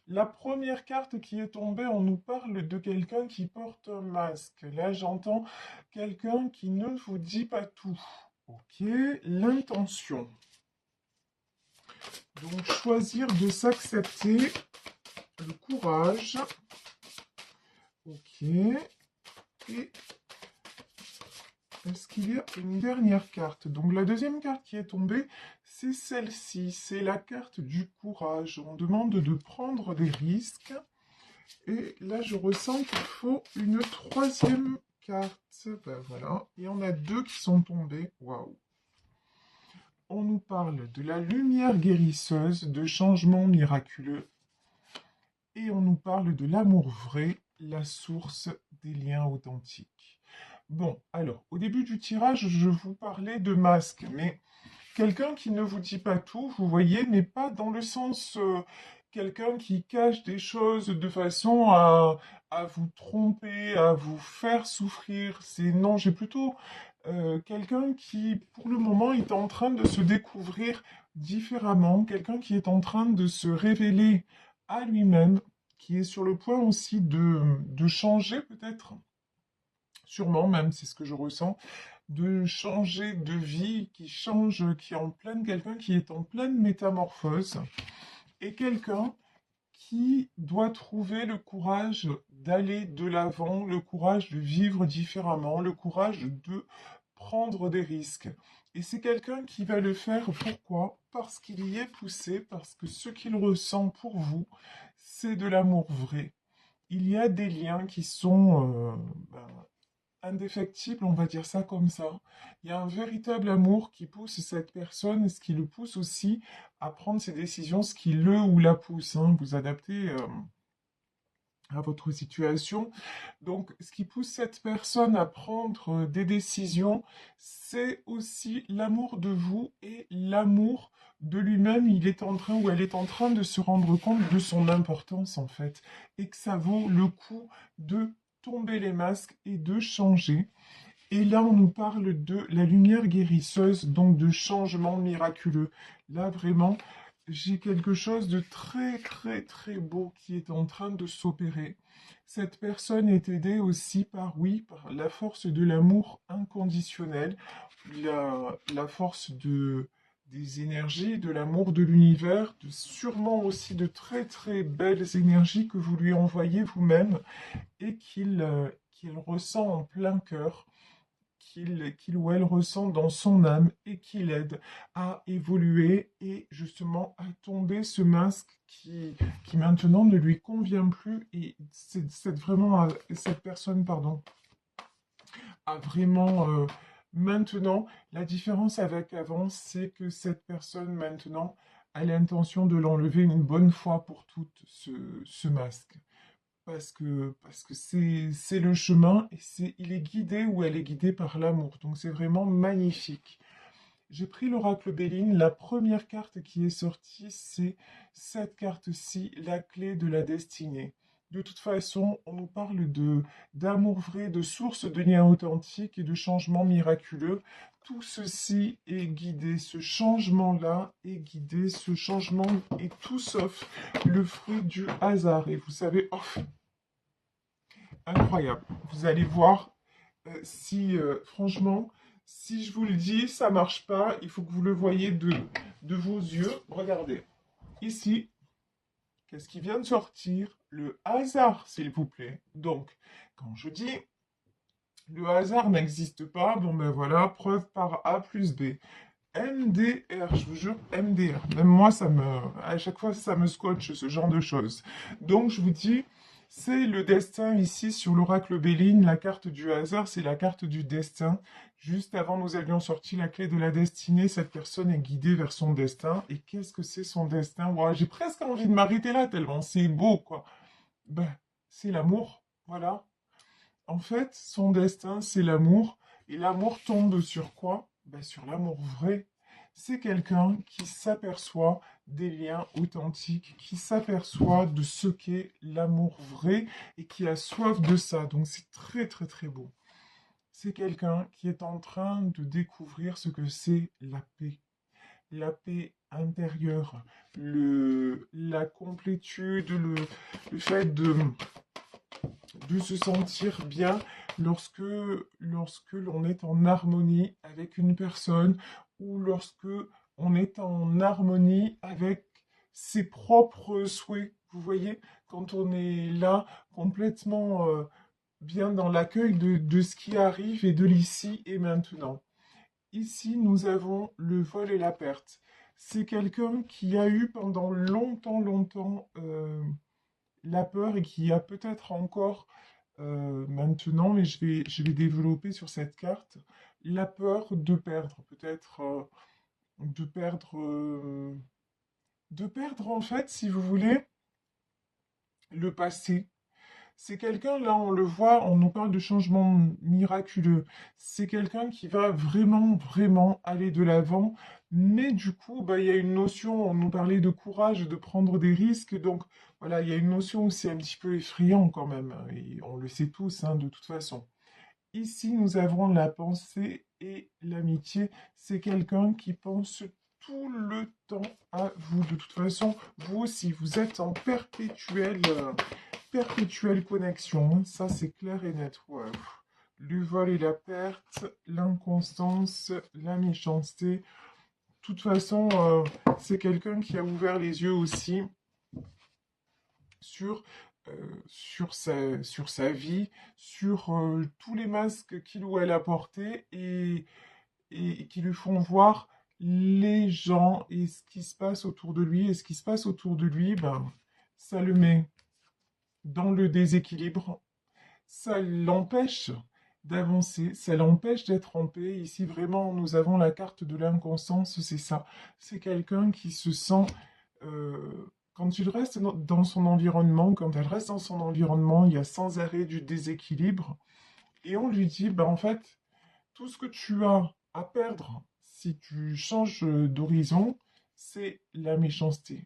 La première carte qui est tombée, on nous parle de quelqu'un qui porte un masque. Là, j'entends quelqu'un qui ne vous dit pas tout. Ok, l'intention. Donc, choisir de s'accepter, le courage. Ok, et est-ce qu'il y a une dernière carte? Donc, la deuxième carte qui est tombée, c'est celle-ci. C'est la carte du courage. On demande de prendre des risques. Et là, je ressens qu'il faut une troisième carte. Ben voilà. Et on a deux qui sont tombées. Waouh. On nous parle de la lumière guérisseuse, de changements miraculeux. Et on nous parle de l'amour vrai, la source des liens authentiques. Bon, alors, au début du tirage, je vous parlais de masque, mais quelqu'un qui ne vous dit pas tout, vous voyez, mais pas dans le sens quelqu'un qui cache des choses de façon à vous tromper, à vous faire souffrir. C'est non, j'ai plutôt quelqu'un qui, pour le moment, est en train de se découvrir différemment, quelqu'un qui est en train de se révéler à lui-même, qui est sur le point aussi de changer peut-être, sûrement même, c'est ce que je ressens de changer de vie, qui change, qui est en pleine, quelqu'un qui est en pleine métamorphose, et quelqu'un qui doit trouver le courage d'aller de l'avant, le courage de vivre différemment, le courage de prendre des risques. Et c'est quelqu'un qui va le faire, pourquoi? Parce qu'il y est poussé, parce que ce qu'il ressent pour vous, c'est de l'amour vrai. Il y a des liens qui sont indéfectible, on va dire ça comme ça. Il y a un véritable amour qui pousse cette personne, ce qui le pousse aussi à prendre ses décisions, ce qui le ou la pousse, hein, vous adaptez à votre situation. Donc, ce qui pousse cette personne à prendre des décisions, c'est aussi l'amour de vous et l'amour de lui-même. Il est en train ou elle est en train de se rendre compte de son importance en fait, et que ça vaut le coup de tomber les masques et de changer. Et là, on nous parle de la lumière guérisseuse, donc de changement miraculeux. Là, vraiment, j'ai quelque chose de très, très, très beau qui est en train de s'opérer. Cette personne est aidée aussi par, oui, par la force de l'amour inconditionnel, la force des énergies, de l'amour de l'univers, sûrement aussi de très, très belles énergies que vous lui envoyez vous-même et qu'il ressent en plein cœur qu'il ou elle ressent dans son âme et qui l'aide à évoluer et justement à tomber ce masque qui maintenant ne lui convient plus et cette personne pardon, a vraiment maintenant la différence avec avant, c'est que cette personne maintenant a l'intention de l'enlever une bonne fois pour toutes ce masque parce que c'est le chemin et il est guidé ou elle est guidée par l'amour. Donc c'est vraiment magnifique. J'ai pris l'oracle Béline. La première carte qui est sortie, c'est cette carte-ci, la clé de la destinée. De toute façon, on nous parle d'amour vrai, de source de liens authentiques et de changements miraculeux. Tout ceci est guidé, ce changement-là est guidé, ce changement est tout sauf le fruit du hasard. Et vous savez, oh, incroyable. Vous allez voir si, franchement, si je vous le dis, ça marche pas, il faut que vous le voyez de vos yeux. Regardez, ici, qu'est-ce qui vient de sortir? Le hasard, s'il vous plaît. Donc, quand je dis le hasard n'existe pas, bon ben voilà, preuve par A plus B. MDR, je vous jure, MDR. Même moi, à chaque fois, ça me scotche, ce genre de choses. Donc, je vous dis, c'est le destin ici sur l'oracle Béline. La carte du hasard, c'est la carte du destin. Juste avant, nous avions sorti la clé de la destinée. Cette personne est guidée vers son destin. Et qu'est-ce que c'est son destin? Ouah, j'ai presque envie de m'arrêter là, tellement c'est beau, quoi. Ben, c'est l'amour, voilà. En fait, son destin, c'est l'amour. Et l'amour tombe sur quoi? Ben, sur l'amour vrai. C'est quelqu'un qui s'aperçoit des liens authentiques, qui s'aperçoit de ce qu'est l'amour vrai et qui a soif de ça. Donc c'est très très très beau. C'est quelqu'un qui est en train de découvrir ce que c'est la paix intérieur, la complétude, le fait de se sentir bien lorsque l'on est en harmonie avec une personne ou lorsque on est en harmonie avec ses propres souhaits. Vous voyez, quand on est là complètement bien dans l'accueil de ce qui arrive et de l'ici et maintenant. Ici, nous avons le vol et la perte. C'est quelqu'un qui a eu pendant longtemps, longtemps la peur et qui a peut-être encore maintenant, mais je vais développer sur cette carte, la peur de perdre, peut-être de perdre, de perdre en fait, si vous voulez, le passé. C'est quelqu'un, là, on le voit, on nous parle de changement miraculeux. C'est quelqu'un qui va vraiment, vraiment aller de l'avant. Mais du coup, bah, il y a une notion, on nous parlait de courage, de prendre des risques. Donc, voilà, il y a une notion où c'est un petit peu effrayant quand même. Et on le sait tous, hein, de toute façon. Ici, nous avons la pensée et l'amitié. C'est quelqu'un qui pense tout le temps à vous. De toute façon, vous aussi, vous êtes en perpétuelle connexion. Ça, c'est clair et net. Ouais. Le vol et la perte, l'inconstance, la méchanceté. De toute façon, c'est quelqu'un qui a ouvert les yeux aussi sur, sur sa vie, sur tous les masques qu'il ou elle a portés et qui lui font voir les gens et ce qui se passe autour de lui. Et ce qui se passe autour de lui, ben, ça le met dans le déséquilibre, ça l'empêche d'avancer, ça l'empêche d'être en paix. Ici, vraiment, nous avons la carte de l'inconscience, c'est ça. C'est quelqu'un qui se sent, quand il reste dans son environnement, quand elle reste dans son environnement, il y a sans arrêt du déséquilibre. Et on lui dit, bah, en fait, tout ce que tu as à perdre si tu changes d'horizon, c'est la méchanceté.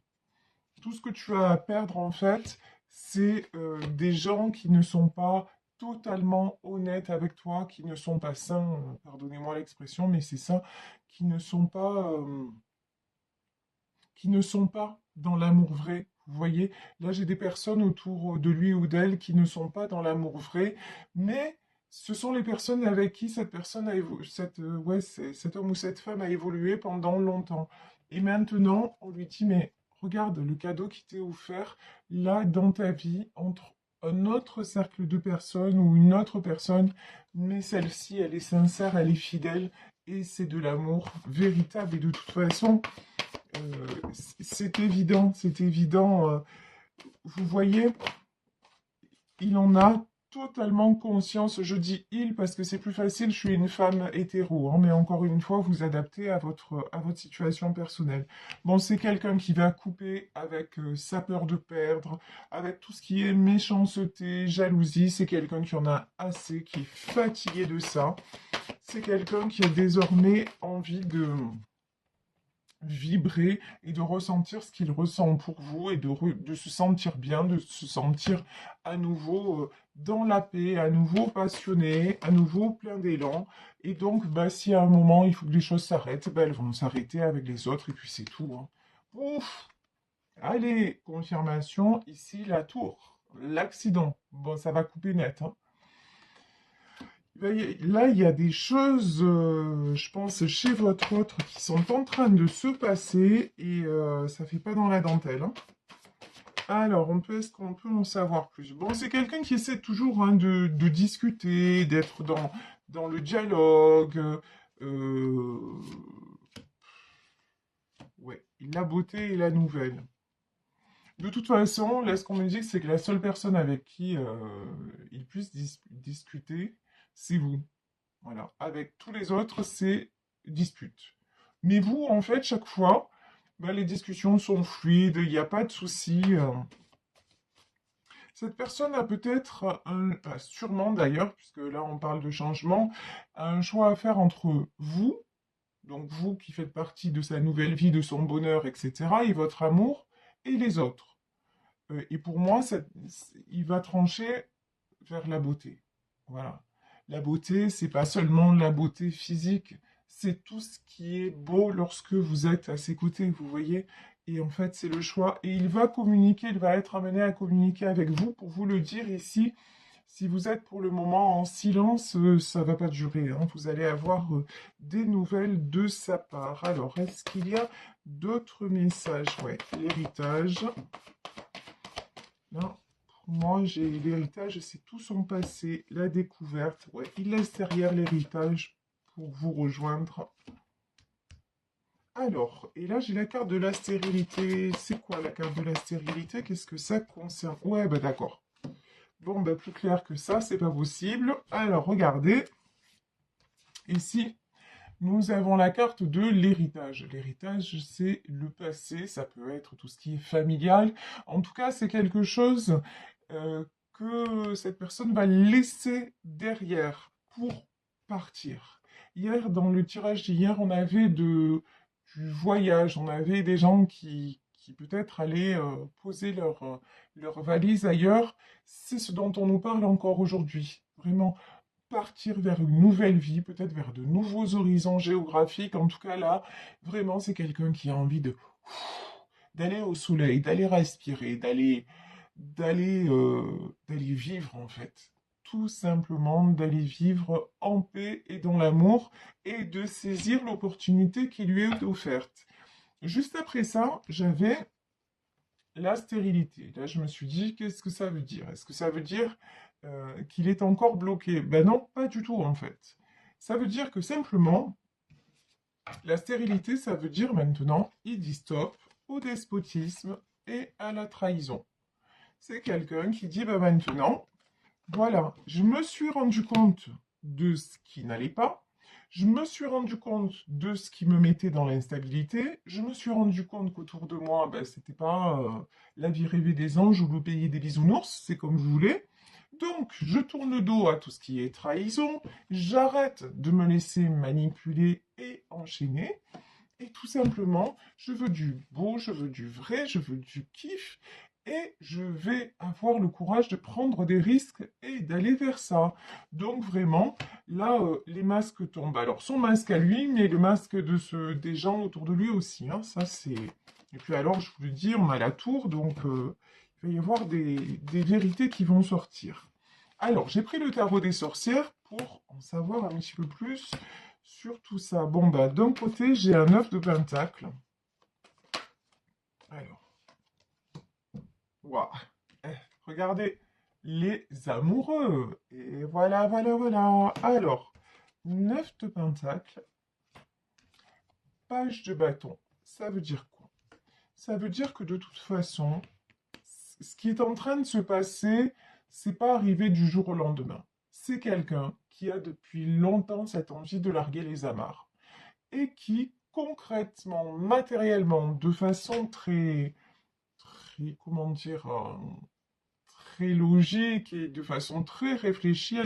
Tout ce que tu as à perdre, en fait, c'est des gens qui ne sont pas totalement honnêtes avec toi, qui ne sont pas sains, pardonnez-moi l'expression, mais c'est ça, qui ne sont pas dans l'amour vrai. Vous voyez, là j'ai des personnes autour de lui ou d'elle qui ne sont pas dans l'amour vrai, mais ce sont les personnes avec qui cette personne a ouais, cet homme ou cette femme a évolué pendant longtemps. Et maintenant, on lui dit, mais regarde le cadeau qui t'est offert là dans ta vie entre un autre cercle de personnes ou une autre personne, mais celle-ci, elle est sincère, elle est fidèle, et c'est de l'amour véritable. Et de toute façon, c'est évident, c'est évident. Vous voyez, il en a totalement conscience. Je dis il parce que c'est plus facile, je suis une femme hétéro, hein, mais encore une fois, vous adaptez à votre situation personnelle. Bon, c'est quelqu'un qui va couper avec sa peur de perdre, avec tout ce qui est méchanceté, jalousie. C'est quelqu'un qui en a assez, qui est fatigué de ça. C'est quelqu'un qui a désormais envie de vibrer et de ressentir ce qu'il ressent pour vous et de se sentir bien, de se sentir à nouveau dans la paix, à nouveau passionné, à nouveau plein d'élan. Et donc, bah, si à un moment il faut que les choses s'arrêtent, bah, elles vont s'arrêter avec les autres et puis c'est tout, hein. Ouf! Allez, confirmation, ici la tour, l'accident. Bon, ça va couper net, hein. Là, il y a des choses, je pense, chez votre autre qui sont en train de se passer et ça fait pas dans la dentelle, hein. Alors, est-ce qu'on peut en savoir plus? Bon, c'est quelqu'un qui essaie toujours, hein, de discuter, d'être dans le dialogue. euh, ouais, la beauté et la nouvelle. De toute façon, là, ce qu'on me dit, c'est que la seule personne avec qui il puisse discuter, c'est vous. Voilà. Avec tous les autres, c'est dispute. Mais vous, en fait, chaque fois, bah, les discussions sont fluides, il n'y a pas de souci. Cette personne a peut-être, sûrement d'ailleurs, puisque là on parle de changement, un choix à faire entre vous, donc vous qui faites partie de sa nouvelle vie, de son bonheur, etc., et votre amour, et les autres. Et pour moi, il va trancher vers la beauté. Voilà. La beauté, c'est pas seulement la beauté physique, c'est tout ce qui est beau lorsque vous êtes à ses côtés, vous voyez. Et en fait, c'est le choix. Et il va communiquer, il va être amené à communiquer avec vous pour vous le dire ici. Si vous êtes pour le moment en silence, ça va pas durer, hein. Vous allez avoir des nouvelles de sa part. Alors, est-ce qu'il y a d'autres messages? Ouais, l'héritage. Là, pour moi, j'ai l'héritage, c'est tout son passé, la découverte. Ouais, il laisse derrière l'héritage pour vous rejoindre. Alors, et là, j'ai la carte de la stérilité. C'est quoi la carte de la stérilité? Qu'est-ce que ça concerne? Ouais, bah d'accord. Bon, bah plus clair que ça, c'est pas possible. Alors, regardez. Ici, nous avons la carte de l'héritage. L'héritage, c'est le passé, ça peut être tout ce qui est familial. En tout cas, c'est quelque chose que cette personne va laisser derrière pour partir. Hier, dans le tirage d'hier, on avait du voyage, on avait des gens qui peut-être allaient poser leur valise ailleurs. C'est ce dont on nous parle encore aujourd'hui. Vraiment, partir vers une nouvelle vie, peut-être vers de nouveaux horizons géographiques. En tout cas, là, vraiment, c'est quelqu'un qui a envie de d'aller au soleil, d'aller respirer, d'aller vivre en fait. Tout simplement d'aller vivre en paix et dans l'amour et de saisir l'opportunité qui lui est offerte. Juste après ça, j'avais la stérilité. Là, je me suis dit, qu'est-ce que ça veut dire? Est-ce que ça veut dire qu'il est encore bloqué? Ben non, pas du tout en fait. Ça veut dire que simplement, la stérilité, ça veut dire maintenant, il dit stop au despotisme et à la trahison. C'est quelqu'un qui dit, ben maintenant, voilà, je me suis rendu compte de ce qui n'allait pas, je me suis rendu compte de ce qui me mettait dans l'instabilité, je me suis rendu compte qu'autour de moi, ben, c'était pas la vie rêvée des anges ou le pays des bisounours, c'est comme vous voulez. Donc, je tourne le dos à tout ce qui est trahison, j'arrête de me laisser manipuler et enchaîner, et tout simplement, je veux du beau, je veux du vrai, je veux du kiff, et je vais avoir le courage de prendre des risques et d'aller vers ça. Donc vraiment, là, les masques tombent. Alors son masque à lui, mais le masque des gens autour de lui aussi, hein, ça c'est... Et puis alors, je vous le dis, on a la tour, donc il va y avoir des vérités qui vont sortir. Alors, j'ai pris le tarot des sorcières pour en savoir un petit peu plus sur tout ça. Bon, bah, d'un côté, j'ai un 9 de pentacle. Alors, waouh. Regardez, les amoureux. Et voilà, voilà, voilà. Alors, 9 de pentacle, page de bâton. Ça veut dire quoi? Ça veut dire que de toute façon, ce qui est en train de se passer, c'est pas arrivé du jour au lendemain. C'est quelqu'un qui a depuis longtemps cette envie de larguer les amarres et qui, concrètement, matériellement, de façon très, comment dire, très logique et de façon très réfléchie, a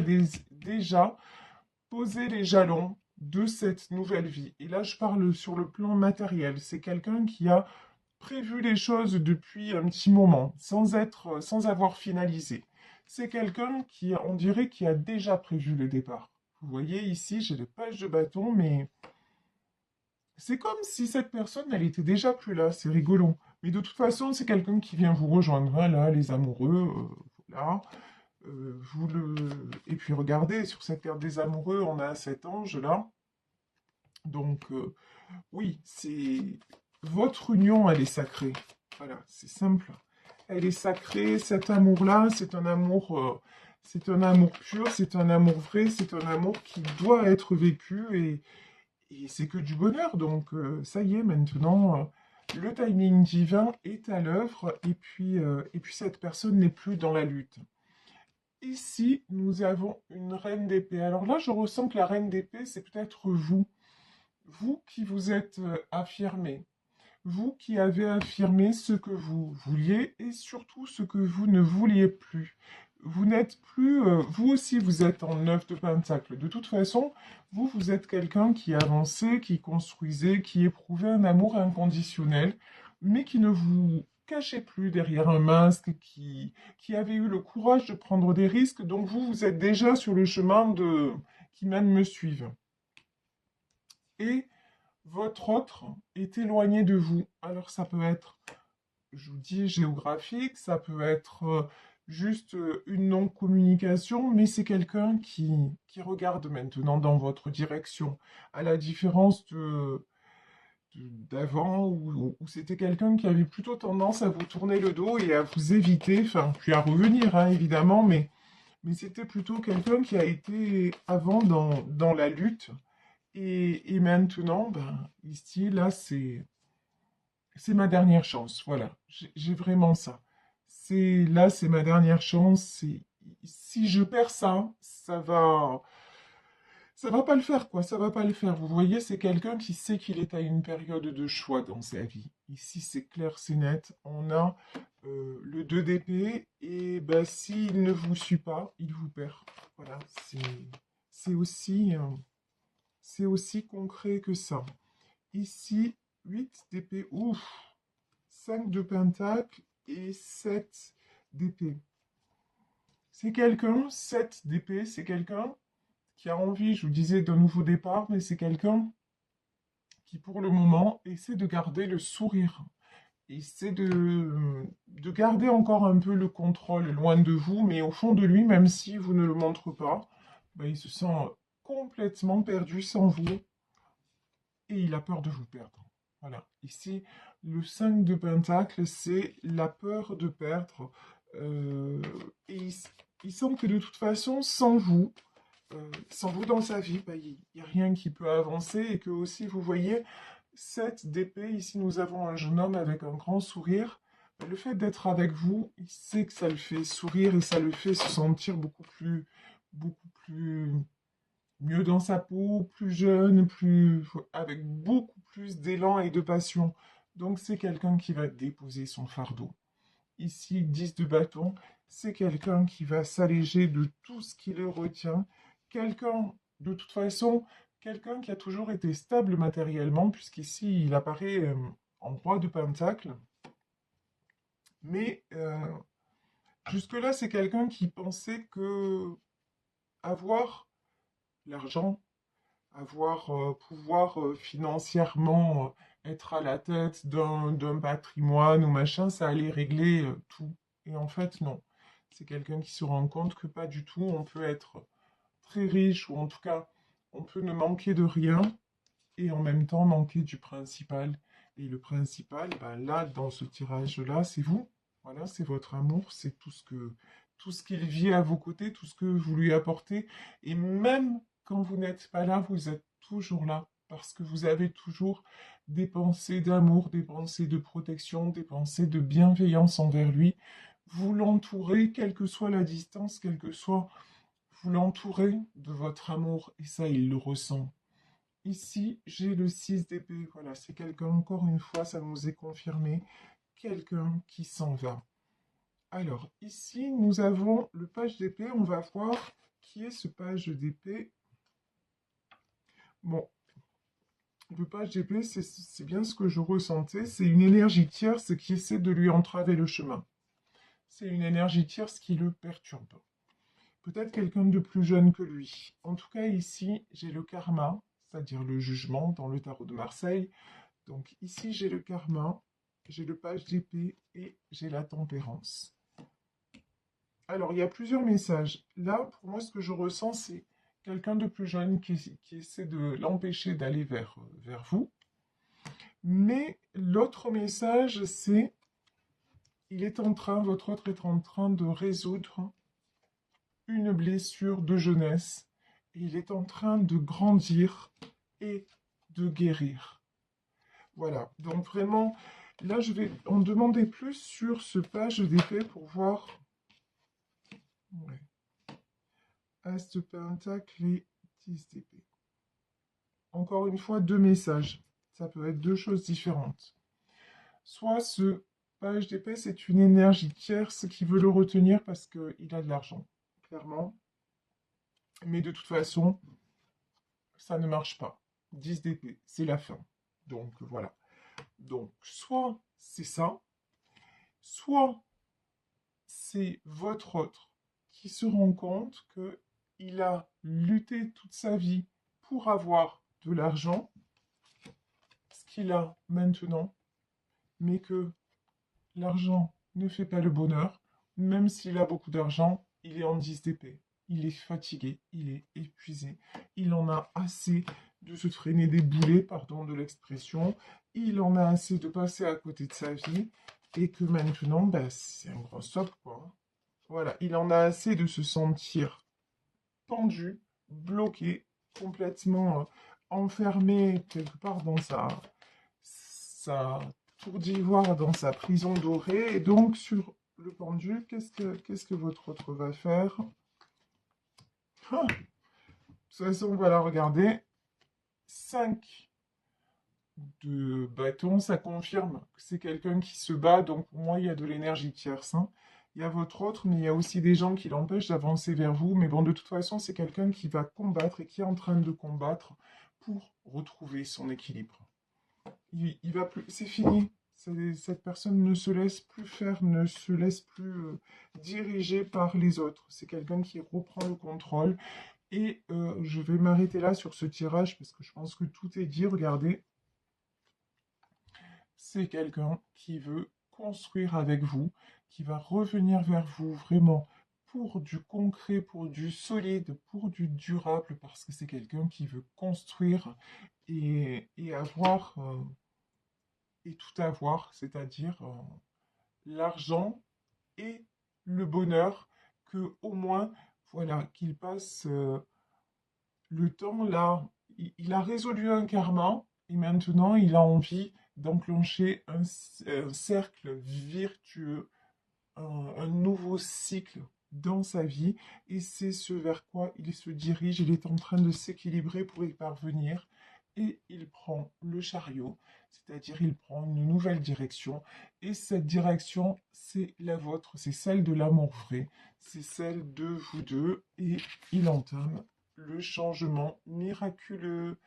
déjà posé les jalons de cette nouvelle vie. Et là, je parle sur le plan matériel. C'est quelqu'un qui a prévu les choses depuis un petit moment, sans avoir finalisé. C'est quelqu'un qui, on dirait, qui a déjà prévu le départ. Vous voyez ici, j'ai les pages de bâton, mais c'est comme si cette personne, elle était déjà plus là. C'est rigolo. Mais de toute façon, c'est quelqu'un qui vient vous rejoindre, hein, là, les amoureux, voilà. Et puis regardez, sur cette carte des amoureux, on a cet ange-là. Donc, oui, c'est... Votre union, elle est sacrée. Voilà, c'est simple. Elle est sacrée, cet amour-là, c'est un amour pur, c'est un amour vrai, c'est un amour qui doit être vécu et c'est que du bonheur. Donc, ça y est, maintenant, le timing divin est à l'œuvre et puis cette personne n'est plus dans la lutte. Ici, nous avons une reine d'épée. Alors là, je ressens que la reine d'épée, c'est peut-être vous. Vous qui vous êtes affirmé. Vous qui avez affirmé ce que vous vouliez et surtout ce que vous ne vouliez plus. Vous n'êtes plus... vous aussi, vous êtes en 9 de pentacle. De toute façon, vous êtes quelqu'un qui avançait, qui construisait, qui éprouvait un amour inconditionnel, mais qui ne vous cachez plus derrière un masque, qui avait eu le courage de prendre des risques, donc vous êtes déjà sur le chemin qui même me suivent. et votre autre est éloigné de vous. Alors ça peut être, je vous dis, géographique, ça peut être juste une non-communication, mais c'est quelqu'un qui regarde maintenant dans votre direction, à la différence d'avant où c'était quelqu'un qui avait plutôt tendance à vous tourner le dos et à vous éviter, enfin, puis à revenir, hein, évidemment, mais c'était plutôt quelqu'un qui a été avant dans la lutte. Et maintenant, ben, ici, là, c'est ma dernière chance. Voilà, j'ai vraiment ça. Là, c'est ma dernière chance. Si je perds ça, ça va pas le faire, quoi. Ça va pas le faire. Vous voyez, c'est quelqu'un qui sait qu'il est à une période de choix dans sa vie. Ici, c'est clair, c'est net. On a le 2 d'épée et ben, s'il ne vous suit pas, il vous perd. Voilà, c'est aussi, euh, c'est aussi concret que ça. Ici, 8 d'épée, ouf, 5 de pentacle et 7 d'épée. C'est quelqu'un, 7 d'épée, c'est quelqu'un qui a envie, je vous disais, d'un nouveau départ, mais c'est quelqu'un qui, pour le moment, essaie de garder le sourire. Essaie de garder encore un peu le contrôle loin de vous, mais au fond de lui, même si vous ne le montrez pas, ben, il se sent complètement perdu sans vous et il a peur de vous perdre. Voilà. Ici, le 5 de Pentacle, c'est la peur de perdre. Euh, et il sent que de toute façon, sans vous dans sa vie, bah, il n'y a rien qui peut avancer. Et que aussi, vous voyez, 7 d'épée, ici nous avons un jeune homme avec un grand sourire. Bah, le fait d'être avec vous, il sait que ça le fait sourire et ça le fait se sentir beaucoup plus mieux dans sa peau, plus jeune, avec beaucoup plus d'élan et de passion. Donc c'est quelqu'un qui va déposer son fardeau. Ici, 10 de bâton, c'est quelqu'un qui va s'alléger de tout ce qui le retient. Quelqu'un, de toute façon, quelqu'un qui a toujours été stable matériellement, puisqu'ici, il apparaît en roi de pentacle. Mais jusque-là, c'est quelqu'un qui pensait que avoir l'argent, avoir pouvoir financièrement être à la tête d'un patrimoine ou machin, ça allait régler tout. Et en fait, non. C'est quelqu'un qui se rend compte que pas du tout. On peut être très riche ou en tout cas, on peut ne manquer de rien et en même temps manquer du principal. Et le principal, ben là, dans ce tirage-là, c'est vous. Voilà, c'est votre amour, c'est tout ce qu'il vit à vos côtés, tout ce que vous lui apportez. Et même quand vous n'êtes pas là, vous êtes toujours là. Parce que vous avez toujours des pensées d'amour, des pensées de protection, des pensées de bienveillance envers lui. Vous l'entourez, quelle que soit la distance, quelle que soit, vous l'entourez de votre amour. Et ça, il le ressent. Ici, j'ai le 6 d'épée. Voilà, c'est quelqu'un, encore une fois, ça nous est confirmé. Quelqu'un qui s'en va. Alors, ici, nous avons le page d'épée. On va voir qui est ce page d'épée. Bon, le page d'épée, c'est bien ce que je ressentais. C'est une énergie tierce qui essaie de lui entraver le chemin. C'est une énergie tierce qui le perturbe. Peut-être quelqu'un de plus jeune que lui. En tout cas, ici, j'ai le karma, c'est-à-dire le jugement dans le tarot de Marseille. Donc ici, j'ai le karma, j'ai le page d'épée et j'ai la tempérance. Alors, il y a plusieurs messages. Là, pour moi, ce que je ressens, c'est quelqu'un de plus jeune qui essaie de l'empêcher d'aller vers vous. Mais l'autre message, c'est votre autre est en train de résoudre une blessure de jeunesse. Et il est en train de grandir et de guérir. Voilà, donc vraiment, là je vais en demander plus sur ce page d'épée pour voir. Ouais. As de pentacle et 10 d'épée. Encore une fois, deux messages. Ça peut être deux choses différentes. Soit ce page d'épée, c'est une énergie tierce qui veut le retenir parce qu'il a de l'argent, clairement. Mais de toute façon, ça ne marche pas. 10 d'épée, c'est la fin. Donc voilà. Donc soit c'est ça, soit c'est votre autre qui se rend compte qu'il a lutté toute sa vie pour avoir de l'argent ce qu'il a maintenant, mais que l'argent ne fait pas le bonheur. Même s'il a beaucoup d'argent, il est en 10 d'épée. Il est fatigué, il est épuisé. Il en a assez de se traîner des boulets, pardon de l'expression. Il en a assez de passer à côté de sa vie. Et que maintenant, bah, c'est un grand stop, quoi. Voilà, il en a assez de se sentir pendu, bloqué, complètement enfermé quelque part dans sa tour d'ivoire, dans sa prison dorée. Et donc, sur le pendu, qu'est-ce que votre autre va faire? Ah, de toute façon, voilà, regardez. 5 de bâton, ça confirme que c'est quelqu'un qui se bat. Donc, pour moi, il y a de l'énergie tierce, hein. Il y a votre autre, mais il y a aussi des gens qui l'empêchent d'avancer vers vous. Mais bon, de toute façon, c'est quelqu'un qui va combattre et qui est en train de combattre pour retrouver son équilibre. Il va plus, c'est fini. Cette personne ne se laisse plus faire, ne se laisse plus diriger par les autres. C'est quelqu'un qui reprend le contrôle. Et je vais m'arrêter là sur ce tirage parce que je pense que tout est dit. Regardez, c'est quelqu'un qui veut construire avec vous, qui va revenir vers vous vraiment pour du concret, pour du solide, pour du durable, parce que c'est quelqu'un qui veut construire et avoir et tout avoir, c'est-à-dire l'argent et le bonheur, que au moins, voilà, qu'il passe le temps là. Il a résolu un karma et maintenant il a envie d'enclencher un cercle virtueux, un nouveau cycle dans sa vie, et c'est ce vers quoi il se dirige. Il est en train de s'équilibrer pour y parvenir, et il prend le chariot, c'est-à-dire il prend une nouvelle direction, et cette direction, c'est la vôtre, c'est celle de l'amour vrai, c'est celle de vous deux, et il entame le changement miraculeux.